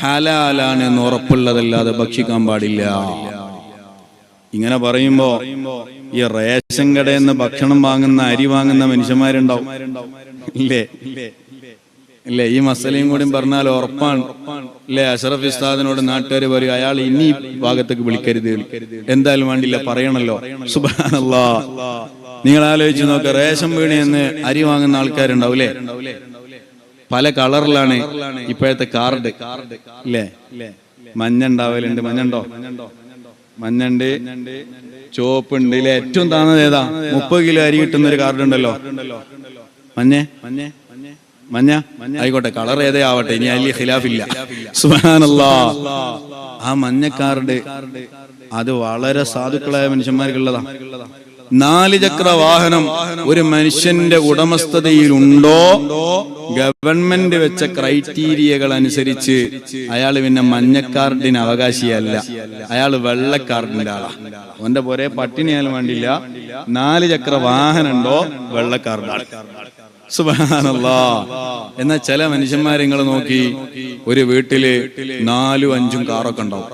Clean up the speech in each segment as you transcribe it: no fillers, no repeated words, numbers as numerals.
ഹലാലാണ് എന്ന് ഉറപ്പുള്ളതല്ലാതെ ഭക്ഷിക്കാൻ പാടില്ല. ഇങ്ങനെ പറയുമ്പോ ഈ റേഷൻ കടയിൽ നിന്ന് ഭക്ഷണം വാങ്ങുന്ന അരി വാങ്ങുന്ന മനുഷ്യന്മാരുണ്ടാവും ഇല്ലേ? ഈ മസലയും കൂടി പറഞ്ഞാൽ ഉറപ്പാണ് അല്ലെ? അഷറഫ് ഉസ്താദിനോട് നാട്ടുകാർ പറയും, അയാൾ ഇനി ഭാഗത്തേക്ക് വിളിക്കരുത്, എന്തായാലും വേണ്ടില്ല പറയണല്ലോ. സുബ്ഹാനല്ലാഹ്, നിങ്ങൾ ആലോചിച്ച് നോക്ക, റേഷൻ പീടികയിൽ അരി വാങ്ങുന്ന ആൾക്കാരുണ്ടാവൂലേ? പല കളറിലാണ് ഇപ്പോഴത്തെ കാർഡ് അല്ലേ? മഞ്ഞ ഉണ്ടാവലുണ്ട്, മഞ്ഞുണ്ടോ? മഞ്ഞണ്ട്, ചുവപ്പുണ്ട്. ഇതിലെ ഏറ്റവും താന്നത് ഏതാ? 30 കിലോ അരി കിട്ടുന്ന ഒരു കാർഡ് ഉണ്ടല്ലോ, മഞ്ഞ ആയിക്കോട്ടെ, കളർ ഏതേ ആവട്ടെ, ഇനി അതിൽ ഖിലാഫില്ല. സുബ്ഹാനല്ലാഹ്, ആ മഞ്ഞ കാർഡ് അത് വളരെ സാധുക്കളായ മനുഷ്യന്മാർക്കുള്ളതാ. 4 ചക്ര വാഹനം ഒരു മനുഷ്യന്റെ ഉടമസ്ഥതയിലുണ്ടോ, ഗവൺമെന്റ് വെച്ച ക്രൈറ്റീരിയകൾ അനുസരിച്ച് അയാൾ പിന്നെ മഞ്ഞക്കാർഡിന് അവകാശിയല്ല, അയാൾ വെള്ളക്കാർഡിന്റെ ആളാ. അവന്റെ പോരെ പട്ടിണിയാലും വേണ്ടില്ല, 4 ചക്ര വാഹനം ഉണ്ടോ വെള്ളക്കാർഡാണ്. സുബ്ഹാനല്ലാഹ്. എന്നാൽ ചില മനുഷ്യന്മാരെ നിങ്ങൾ നോക്കി, ഒരു വീട്ടില് 4-5 കാറൊക്കെ ഉണ്ടാവും,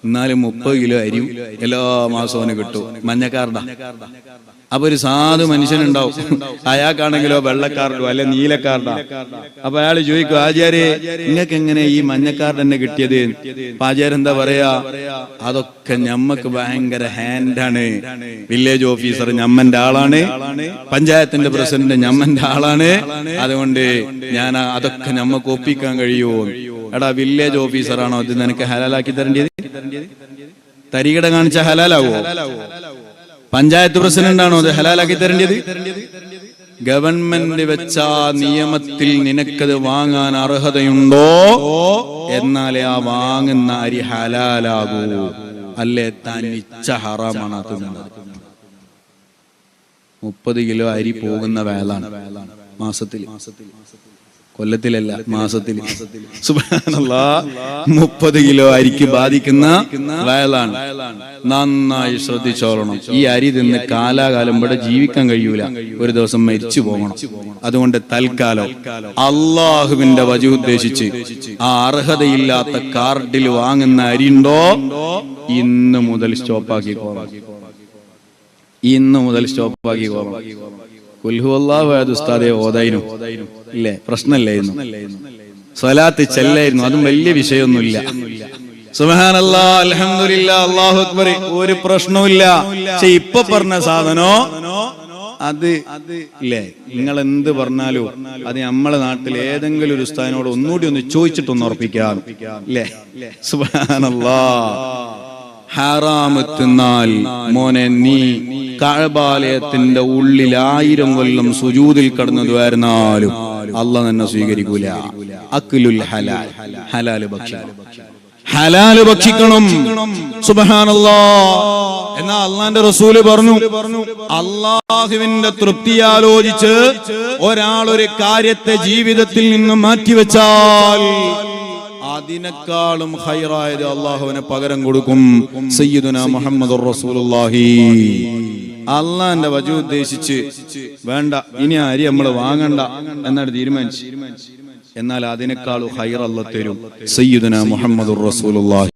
എന്നാലും 30 കിലോ അരിയും എല്ലാ മാസവും കിട്ടും, മഞ്ഞക്കാർഡാ. അപ്പൊ ഒരു സാധു മനുഷ്യനുണ്ടാവും, അയാൾക്കാണെങ്കിലോ വെള്ളക്കാർഡോ അല്ലെ നീലക്കാർഡാ. അപ്പൊ അയാൾ ചോദിക്കും, ആചാര്യ നിങ്ങൾക്ക് എങ്ങനെ ഈ മഞ്ഞക്കാർഡ് തന്നെ കിട്ടിയത്? ആചാര്യ എന്താ പറയാ, അതൊക്കെ ഞമ്മക്ക് ഭയങ്കര ഹാൻഡാണ്, വില്ലേജ് ഓഫീസർ ഞമ്മന്റെ ആളാണ്, പഞ്ചായത്തിന്റെ പ്രസിഡന്റ് ഞമ്മന്റെ ആളാണ്, അതുകൊണ്ട് ഞാൻ അതൊക്കെ ഞമ്മക്ക് ഒപ്പിക്കാൻ കഴിയുമോ? എടാ, വില്ലേജ് ഓഫീസറാണോ ഇത് നിനക്ക് ഹലാലാക്കി തരേണ്ടത്? തരികിട കാണിച്ച ഹലാലാവോ? പഞ്ചായത്ത് പ്രസിഡന്റാണോ അത് ഹലാലാക്കി തരേണ്ടത്? ഗവൺമെന്റ് വെച്ച നിയമത്തിൽ നിനക്കത് വാങ്ങാൻ അർഹതയുണ്ടോ, എന്നാലേ ആ വാങ്ങുന്ന അരി ഹലാലാകൂ, അല്ലേ താൻ ഇച്ഛ ഹറാമാണ് തിന്നുന്നത്. 30 കിലോ അരി പോകുന്ന വേളാണ് മാസത്തിൽ, കൊല്ലത്തിലല്ല, മാസത്തിൽ. സുബ്ഹാനല്ലാഹ്, 30 കിലോ അരിക്ക് ബാധിക്കുന്ന വയലാണ്. നന്നായി ശ്രദ്ധിച്ചോളണം. ഈ അരി തിന്ന് കാലാകാലം ഇവിടെ ജീവിക്കാൻ കഴിയൂല, ഒരു ദിവസം മരിച്ചു പോകണം. അതുകൊണ്ട് തൽക്കാലം അള്ളാഹുവിന്റെ വജു ഉദ്ദേശിച്ച് ആ അർഹതയില്ലാത്ത കാർഡിൽ വാങ്ങുന്ന അരി ഉണ്ടോ, ഇന്ന് മുതൽ സ്റ്റോപ്പാക്കിക്കോളാം, ഇന്ന് മുതൽ സ്റ്റോപ്പാക്കിക്കോളാം. ഉസ്താദെ ഓതായിരുന്നു ഇല്ലേ, പ്രശ്നമില്ലായിരുന്നു, സ്വലാത്ത് ചെല്ലായിരുന്നു, അതും വലിയ വിഷയമൊന്നുമില്ല. സുബ്ഹാനല്ലാഹ്, അൽഹംദുലില്ലാഹ്, അല്ലാഹു അക്ബർ, ഒരു പ്രശ്നവുമില്ല. പക്ഷെ ഇപ്പൊ പറഞ്ഞ സാധനോ അത് ഇല്ലേ, നിങ്ങൾ എന്ത് പറഞ്ഞാലും അത് നമ്മളെ നാട്ടിൽ ഏതെങ്കിലും ഒരു ഉസ്താദിനോട് ഒന്നുകൂടി ഒന്ന് ചോദിച്ചിട്ടൊന്ന് ഉറപ്പിക്കാം ഇല്ലേ? സുബ്ഹാനല്ലാഹ്, ഹറാം തിന്നാൽ മോനെ നീ കഅബാലയത്തിന്റെ ഉള്ളിൽ 1000 കൊല്ലം സുജൂദിൽ കിടന്നതുവായിരുന്നാലും അല്ലാഹ് നിന്നെ സ്വീകരിക്കൂല. അക്ലുൽ ഹലാൽ, ഹലാല് ഭക്ഷിക്കണം, ഹലാല് ഭക്ഷിക്കണം. സുബ്ഹാനല്ലാഹ്. എന്നാ അള്ളാന്റെ റസൂല് പറഞ്ഞു, അള്ളാഹുവിന്റെ തൃപ്തി ആലോചിച്ച് ഒരാൾ ഒരു കാര്യത്തെ ജീവിതത്തിൽ നിന്ന് മാറ്റിവെച്ചാൽ അതിനേക്കാളും ഖൈറായത് അള്ളാഹുവിനെ പകരം കൊടുക്കും. സയ്യിദുനാ മുഹമ്മദുർ റസൂലുള്ളാഹി. അള്ളാന്റെ വജു ഉദ്ദേശിച്ച് വേണ്ട, ഇനി അരി നമ്മൾ വാങ്ങണ്ട എന്നാണ് തീരുമാനിച്ചു. എന്നാൽ അതിനേക്കാളും ഖൈർ അല്ലാഹ് തരും. സയ്യിദുനാ മുഹമ്മദുർ റസൂലുള്ളാഹി.